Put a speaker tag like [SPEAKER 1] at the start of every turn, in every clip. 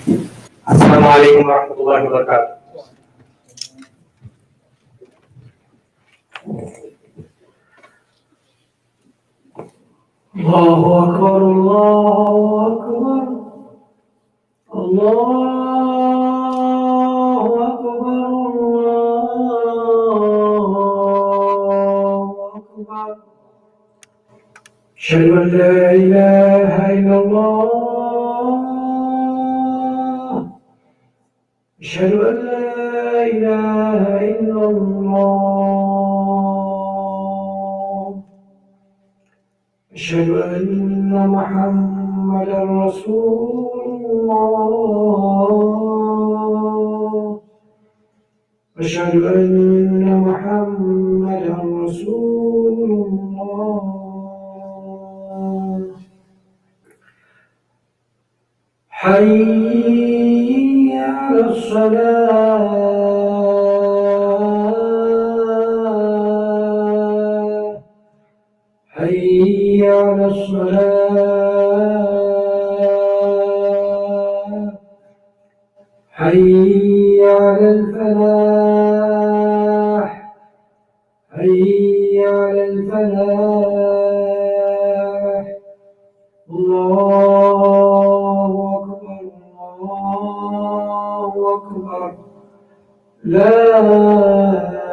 [SPEAKER 1] Assalamu alaikum wa rahmatullahi wa barakatuh. Allahu Akbar, Allahu Akbar, Allahu Akbar, Allahu Akbar. Ashhadu an la ilaha illallah. أشهد أن لا إله إلا الله. أشهد أن محمدا رسول الله. أشهد أن محمدا رسول الله. حي على الصلاة. حي على الصلاة. حي على الفلاح. حي على الفلاح. الله أكبر، الله أكبر. لا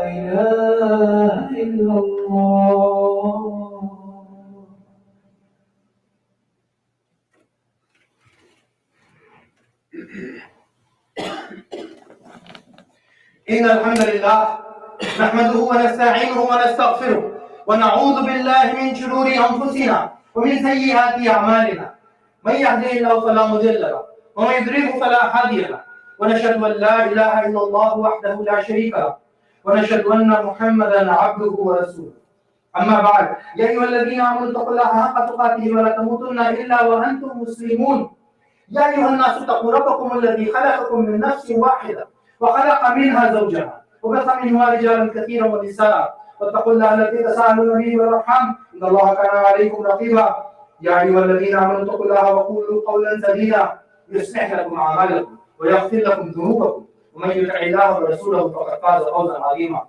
[SPEAKER 1] إله إلا الله.
[SPEAKER 2] إن الحمد لله نحمده ونستعينه ونستغفره ونعوذ بالله من شرور أنفسنا ومن سيئات أعمالنا. من يهده الله فلا مضل له ومن يضلل فلا هادي له. ونشهد أن لا إله إلا الله وحده لا شريك له ونشهد أن محمدا عبده ورسوله. أما بعد، يا أيها الذين آمنوا اتقوا الله حق تقاته ولا تموتن إلا وأنتم مسلمون. يا أيها الناس اتقوا ربكم الذي خلقكم من نفس واحدة وخلق منها زوجها وبث منهما رجالا كثيرا ونساء واتقوا الله الذي تساءلون به والأرحام إن الله كان عليكم رقيبا. يا أيها الذين آمنوا اتقوا الله وقولوا قولا سديدا يصلح لكم أعمالكم ويغفر لكم ذنوبكم ومن يطع الله ورسوله فقد فاز فوزا عظيما.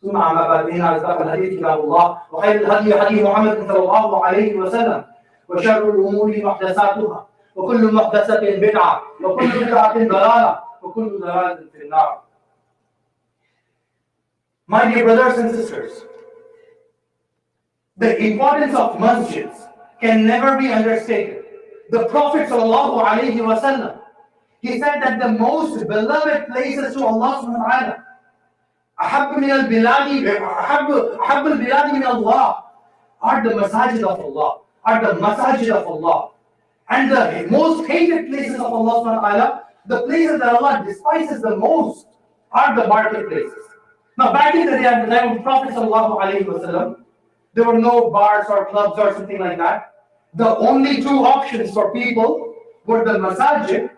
[SPEAKER 2] ثم أما بعد، فإن أصدق الحديث كتاب الله وخير الهدي هدي محمد صلى الله عليه وسلم وشر الأمور محدثاتها وكل محدثة بدعة وكل بدعة ضلالة وكل ضلالة في النار. My dear brothers and sisters, the importance of masjids can never be understated. The Prophet sallallahu alaihi wasallam, he said that the most beloved places to Allah subhanahu wa ta'ala, أحب البلاد من Allah, are the masajid of Allah, And the most hated places of Allah subhanahu wa ta'ala, the places that Allah despises the most, are the marketplaces. Now, back in the day, at the time of Prophet sallallahu alaihi wasallam, there were no bars or clubs or something like that. The only two options for people were the masajid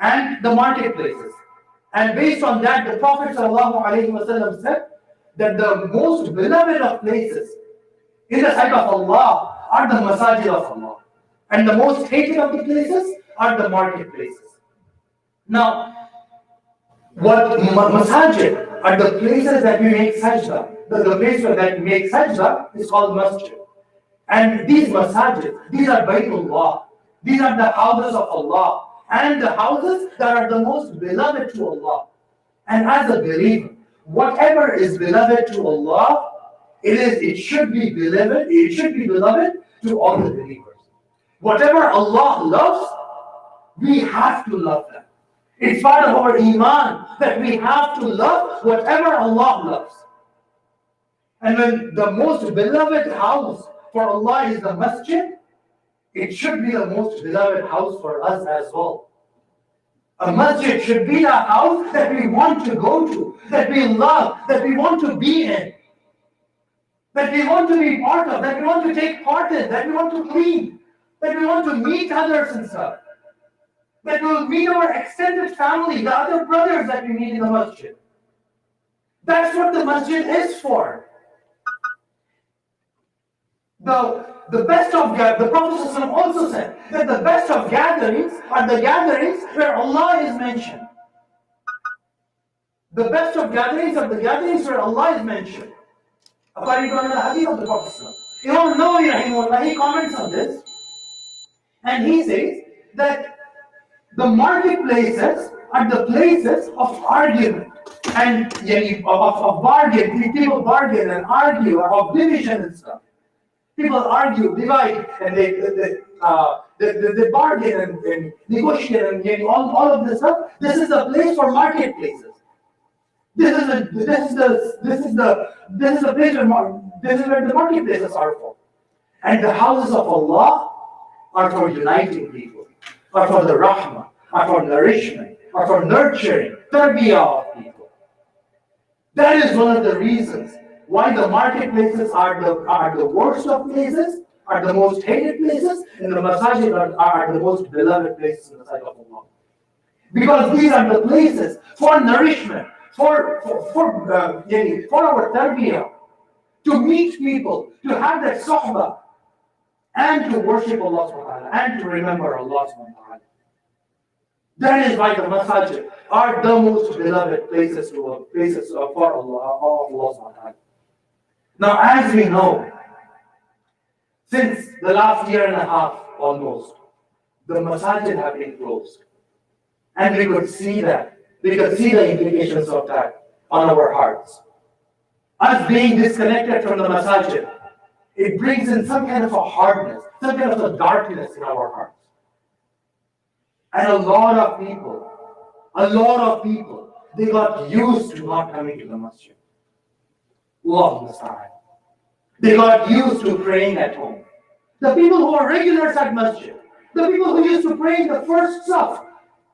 [SPEAKER 2] and the marketplaces. And based on that, the Prophet ﷺ said that the most beloved of places in the sight of Allah are the masajid of Allah. And the most hated of the places are the marketplaces. Now, what masajid are the places that we make sajda. The place that we make sajda is called masjid. And these masajid, these are Baytullah. These are the houses of Allah. And the houses that are the most beloved to Allah. And as a believer, whatever is beloved to Allah, it should be beloved to all the believers. Whatever Allah loves, we have to love them. It's part of our iman that we have to love whatever Allah loves. And when the most beloved house for Allah is the masjid, it should be the most beloved house for us as well. A masjid should be the house that we want to go to, that we love, that we want to be in, that we want to be part of, that we want to take part in, that we want to clean, that we want to meet others and stuff, that we will meet our extended family, the other brothers that we meet in the masjid. That's what the masjid is for. The the Prophet ﷺ also said that the best of gatherings are the gatherings where Allah is mentioned. The best of gatherings are the gatherings where Allah is mentioned. According to another hadith of the Prophet ﷺ. Imam Nawawi rahimahullah, he comments on this, and he says that the marketplaces are the places of argument and of bargain. People bargain and argue, of division and stuff. People argue, divide, and they bargain and negotiate and all of this stuff. This is the place for marketplaces. This is the place where the marketplaces are for. And the houses of Allah are for uniting people, are for the rahmah, are for nourishment, are for nurturing, tarbiyah of people. That is one of the reasons why the marketplaces are the worst of places, are the most hated places, and the masajid are the most beloved places in the sight of Allah. Because these are the places for nourishment, for our tarbiyah, to meet people, to have that sohbah, and to worship Allah subhanahu wa ta'ala, and to remember Allah subhanahu wa ta'ala. That is why the masajid are the most beloved places for Allah subhanahu wa ta'ala. Now, as we know, since the last year and a half almost, the masajid have been closed. And we could see that. We could see the implications of that on our hearts. Us being disconnected from the masajid, it brings in some kind of a hardness, some kind of a darkness in our hearts. And a lot of people, they got used to not coming to the masjid. Allah Musta'an. They got used to praying at home. The people who are regulars at masjid, the people who used to pray in the first saf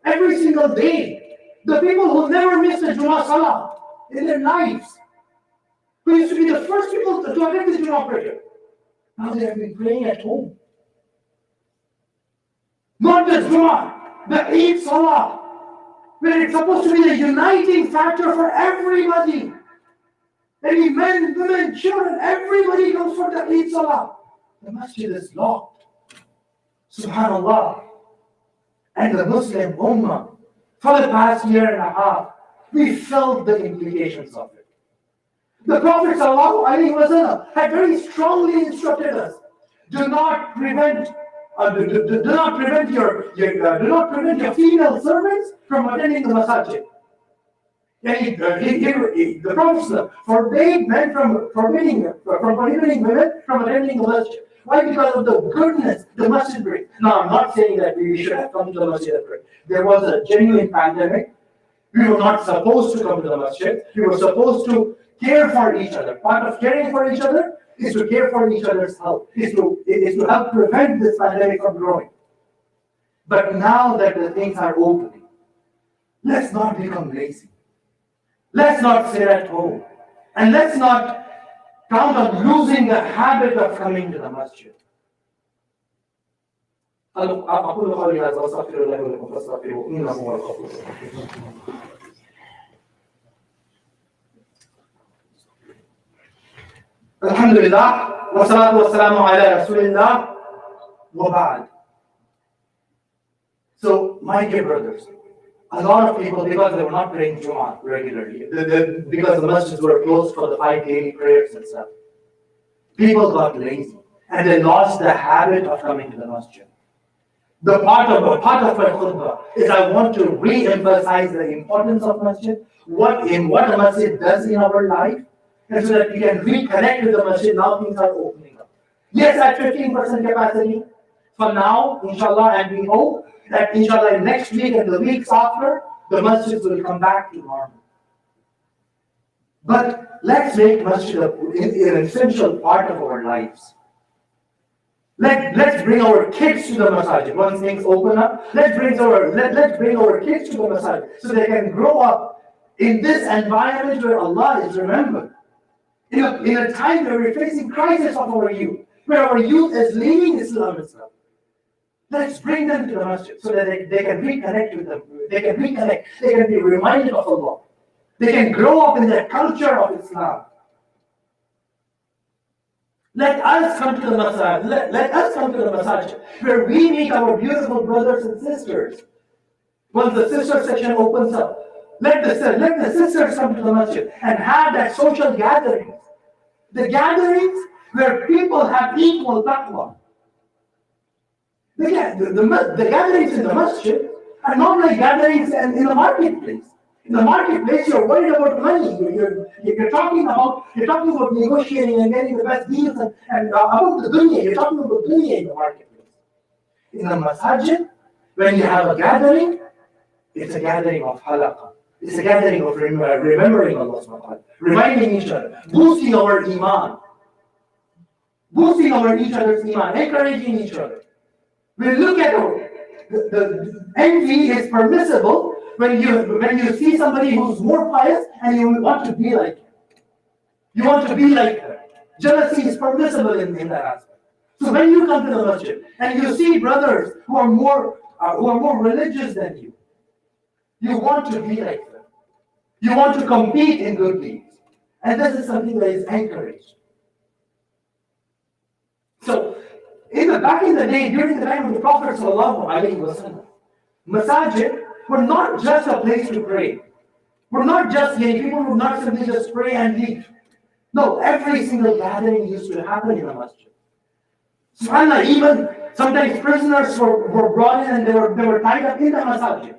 [SPEAKER 2] every single day, the people who never missed a Jumu'ah Salah in their lives, who used to be the first people to attend the Jumu'ah prayer, now they have been praying at home. Not the Jumu'ah, the Eid Salah, where it's supposed to be the uniting factor for everybody. Any men, women, children, everybody comes for the Eid Salah. The masjid is locked. Subhanallah. And the Muslim Ummah, for the past year and a half, we felt the implications of it. The Prophet ﷺ had very strongly instructed us: do not prevent your female servants from attending the masajid. The Prophet forbade men from prohibiting women from attending the masjid. Why? Because of the goodness the masjid brings. Now, I'm not saying that we should have come to the masjid and pray. There was a genuine pandemic. We were not supposed to come to the masjid. We were supposed to care for each other. Part of caring for each other is to care for each other's health, is to help prevent this pandemic from growing. But now that the things are opening, let's not become lazy. Let's not sit at home. And let's not count on losing the habit of coming to the masjid. أقول قولي هذا وأستغفر الله ولكم فاستغفروه إنه هو الغفور الرحيم. الحمد لله والصلاة والسلام على رسول الله وبعد. So, my dear brothers, a lot of people, because they were not praying Jumu'ah regularly, because the masjids were closed for the 5 daily prayers and stuff, people got lazy and they lost the habit of coming to the masjid. The part of my khutbah is I want to re-emphasize the importance of masjid, what a masjid does in our life, and so that we can reconnect with the masjid. Now things are opening up. Yes, at 15% capacity for now, inshallah, and we hope that inshallah next week and the weeks after, the masjids will come back to normal. But let's make masjid an essential part of our lives. Let's bring our kids to the masjid. Once things open up, let's bring our kids to the masjid so they can grow up in this environment where Allah is remembered. In a time where we're facing crisis of our youth, where our youth is leaving Islam and stuff. Let's bring them to the masjid so that they can reconnect with them. They can be reminded of Allah. They can grow up in the culture of Islam. Let us come to the masjid. Let us come to the masjid where we meet our beautiful brothers and sisters. Once the sister section opens up, let the sisters come to the masjid and have that social gatherings. The gatherings where people have equal taqwa. The gatherings in the masjid are not like gatherings in the marketplace. In the marketplace, you're worried about money. You're talking about negotiating and getting the best deals and about the dunya. You're talking about dunya in the marketplace. In the masjid, when you have a gathering, it's a gathering of halaqah. It's a gathering of remembering Allah subhanahu wa ta'ala, reminding each other, boosting our iman, boosting each other's iman, encouraging each other. We look at the envy is permissible when you see somebody who's more pious and you want to be like him. You want to be like her. Jealousy is permissible in that aspect. So when you come to the masjid and you see brothers who are more religious than you, you want to be like them. You want to compete in good deeds. And this is something that is encouraged. So, back in the day, during the time of the Prophet ﷺ, masajid were not just a place to pray. Were not just, people would not simply just pray and leave. No, every single gathering used to happen in a masjid. SubhanAllah, even sometimes prisoners were brought in and they were tied up in the masajid,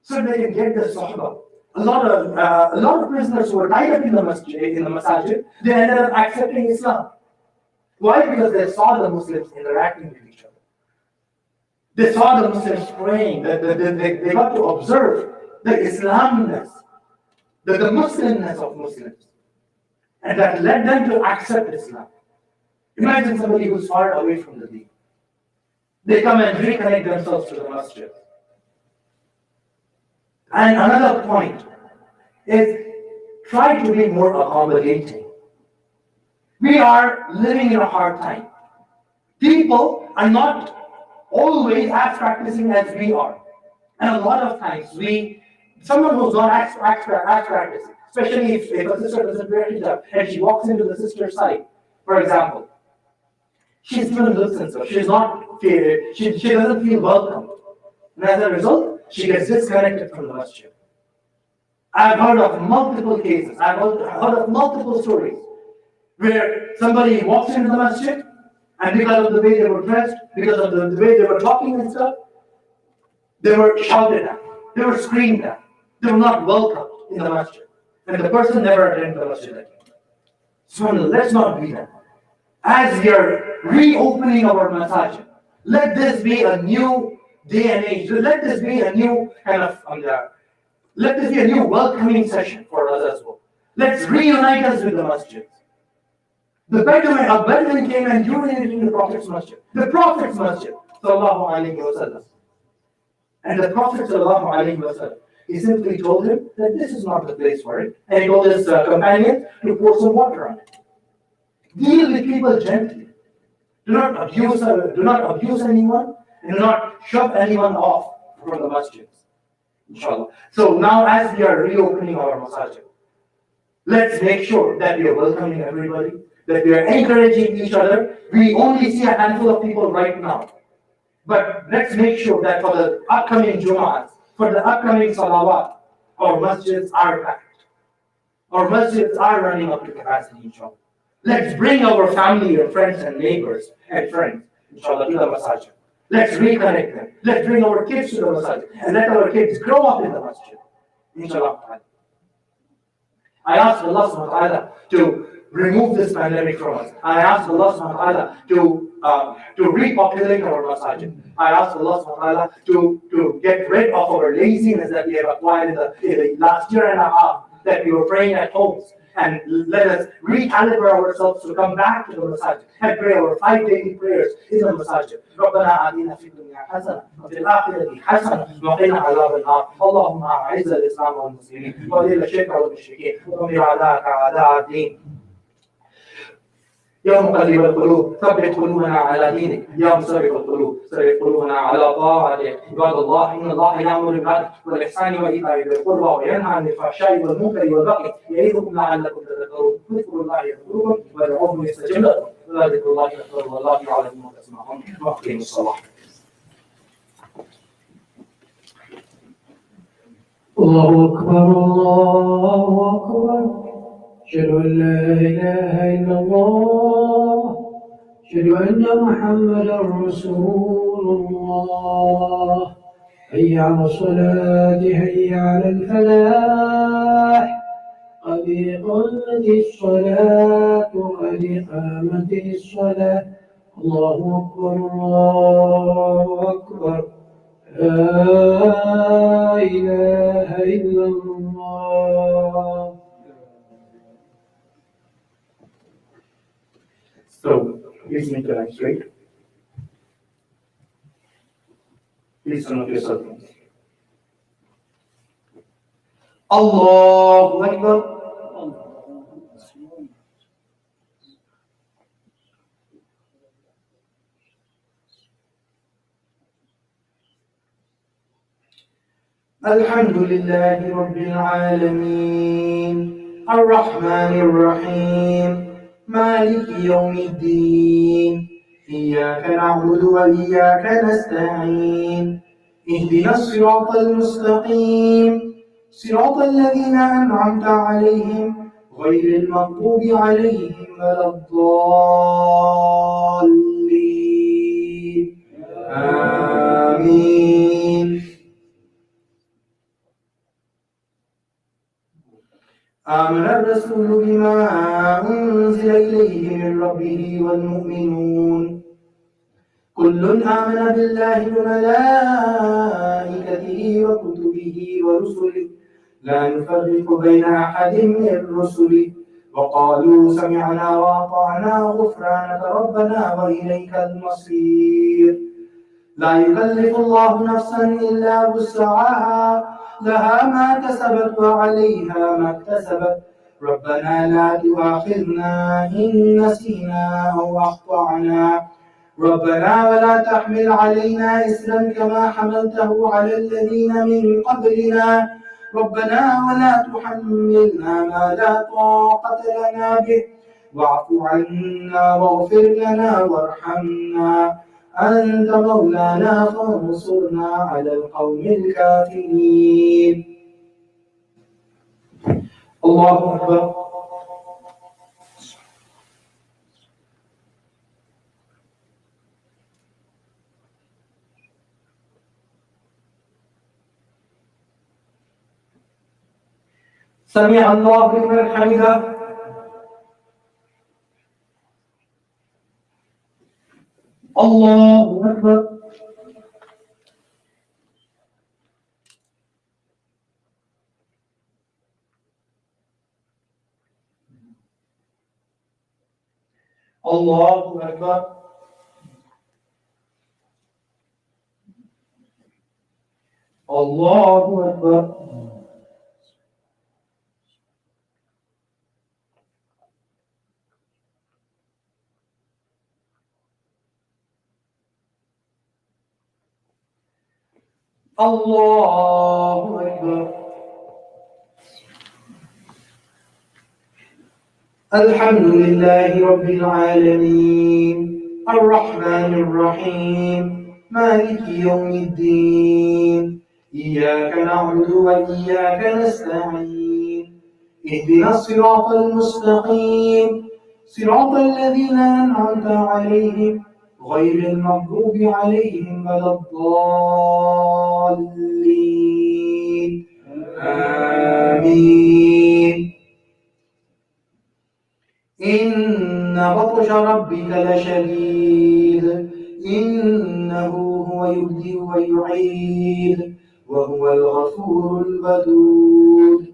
[SPEAKER 2] so they can get the sahaba. A lot of prisoners who were tied up in the masajid, they ended up accepting Islam. Why? Because they saw the Muslims interacting with each other. They saw the Muslims praying. They got to observe the Islamness, the Muslimness of Muslims. And that led them to accept Islam. Imagine somebody who's far away from the deen. They come and reconnect themselves to the masjid. And another point is try to be more accommodating. We are living in a hard time. People are not always as practicing as we are. And a lot of times, someone who's not as practicing, especially if a sister doesn't wear hijab and she walks into the sister's side, for example, she's given distance, so she doesn't feel welcome. And as a result, she gets disconnected from the masjid. I've heard of multiple cases, I've heard of multiple stories where somebody walks into the masjid and because of the way they were dressed, because of the way they were talking and stuff, they were shouted at, they were screamed at, they were not welcomed in the masjid. And the person never attended the masjid again. So let's not be that. As we are reopening our masjid, let this be a new day and age. Let this be a new kind of let this be a new welcoming session for us as well. Let's reunite us with the masjid. A Bedouin came and urinated in the Prophet's masjid. The Prophet's masjid, sallallahu alayhi wa sallam. And the Prophet sallallahu alayhi wa sallam, he simply told him that this is not the place for it. And he told his companion to pour some water on it. Deal with people gently. Do not abuse anyone, and do not shove anyone off from the masjids. Inshallah. So now as we are reopening our masajid, let's make sure that we are welcoming everybody, that we are encouraging each other. We only see a handful of people right now. But let's make sure that for the upcoming Jumu'ahs, for the upcoming Salawat, our masjids are packed. Our masjids are running up to capacity, inshallah. Let's bring our family and friends and neighbors and friends, inshallah, to the masajid. Let's reconnect them. Let's bring our kids to the masjid and let our kids grow up in the masjid. Inshallah. I ask Allah subhanahu wa ta'ala to remove this pandemic from us. I ask Allah subhanahu wa ta'ala to repopulate our masjid. I ask Allah subhanahu wa ta'ala to get rid of our laziness that we have acquired in the last year and a half that we were praying at homes. And let us recalibrate ourselves to come back to the masjid and pray our 5 daily prayers in the masjid. ربنا آتنا في الدنيا حسنة وفي الآخرة حسنة وقنا عذاب النار. اللهم أعز الإسلام والمسلمين وأذل الشرك والمشركين ودمر أعداءك أعداء الدين. يا مقلب القلوب ثبت قلوبنا على دينك، يا مصرف القلوب صرف قلوبنا على طاعتك. عباد الله، ان الله يامر بالعدل والاحسان وايتاء ذي القربى وينهى عن الفحشاء والمنكر والبغي يعظكم لعلكم تذكرون. اذكروا الله يذكركم وادعوه يستجب لكم وذكر الله اكبر والله يعلم ما تسمعون. واقيموا الصلاه.
[SPEAKER 1] الله أكبر الله أكبر. أشهد أن لا إله إلا الله. أشهد أن محمدا رسول الله. حي على الصلاة حي على الفلاح. قد قامت الصلاة قد قامت الصلاة. الله أكبر الله أكبر. لا إله إلا الله.
[SPEAKER 2] So, please make your line straight. Please turn off your cell phones. Allahu Akbar. الحمد لله رب العالمين الرحمن الرحيم مالك يوم الدين إياك نعبد وإياك نستعين اهدنا الصراط المستقيم صراط الذين أنعمت عليهم غير المغضوب عليهم ولا الضالين. آمين. آمن الرسول بما أنزل إليه من ربه والمؤمنون كل آمن بالله وملائكته وكتبه ورسله لا نفرق بين أحد من رسله وقالوا سمعنا وأطعنا غفرانك ربنا وإليك المصير. لا يكلف الله نفسا إلا وسعها لها ما كسبت وعليها ما اكتسبت. ربنا لا تؤاخذنا إن نسينا أو أخطأنا. ربنا ولا تحمل علينا إصرا كما حملته على الذين من قبلنا. ربنا ولا تحملنا ما لا طاقة لنا به واعف عنا واغفر لنا وارحمنا أنت مولانا فانصرنا على القوم الكافرين. الله أكبر. سمع الله لمن حمده. الله أكبر. الله أكبر. الله أكبر. الله أكبر. الحمد لله رب العالمين الرحمن الرحيم مالك يوم الدين إياك نعبد وإياك نستعين اهدنا الصراط المستقيم صراط الذين أنعمت عليهم غير المغضوب عليهم ولا الضالين. آمين. إن بطش ربك لشديد إنه هو يبدئ ويعيد وهو الغفور الودود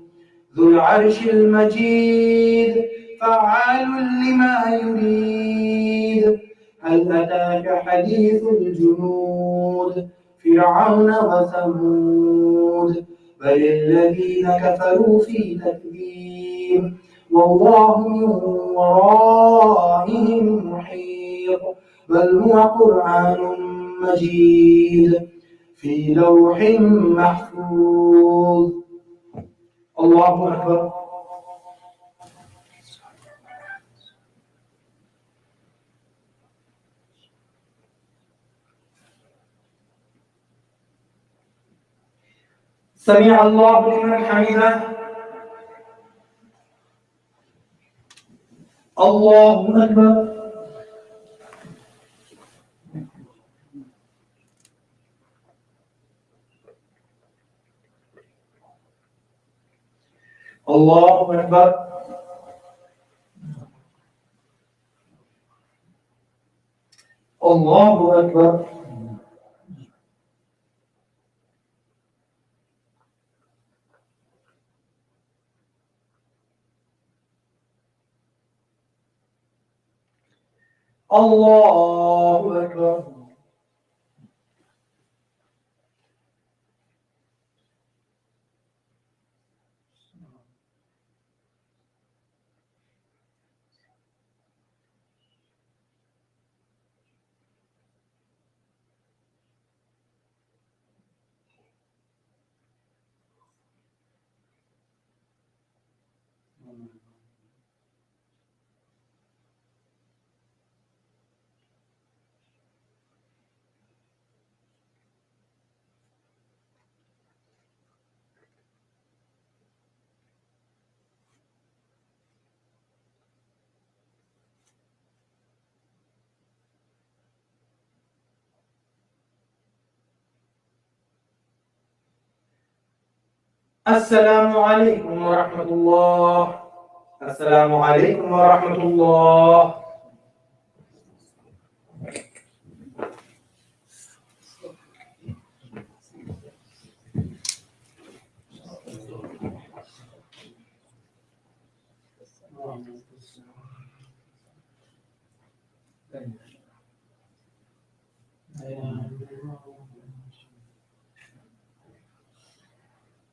[SPEAKER 2] ذو العرش المجيد فعال لما يريد. هل أتاك حديث الجنود فرعون وثمود بل الذين كفروا في تكذيب
[SPEAKER 1] والله من ورائهم محيط بل هو قرآن مجيد في لوح محفوظ. الله أكبر. سمع الله لمن حمده. الله أكبر. الله أكبر. الله أكبر. الله أكبر. السلام عليكم ورحمة الله. السلام عليكم ورحمة الله. Thank you.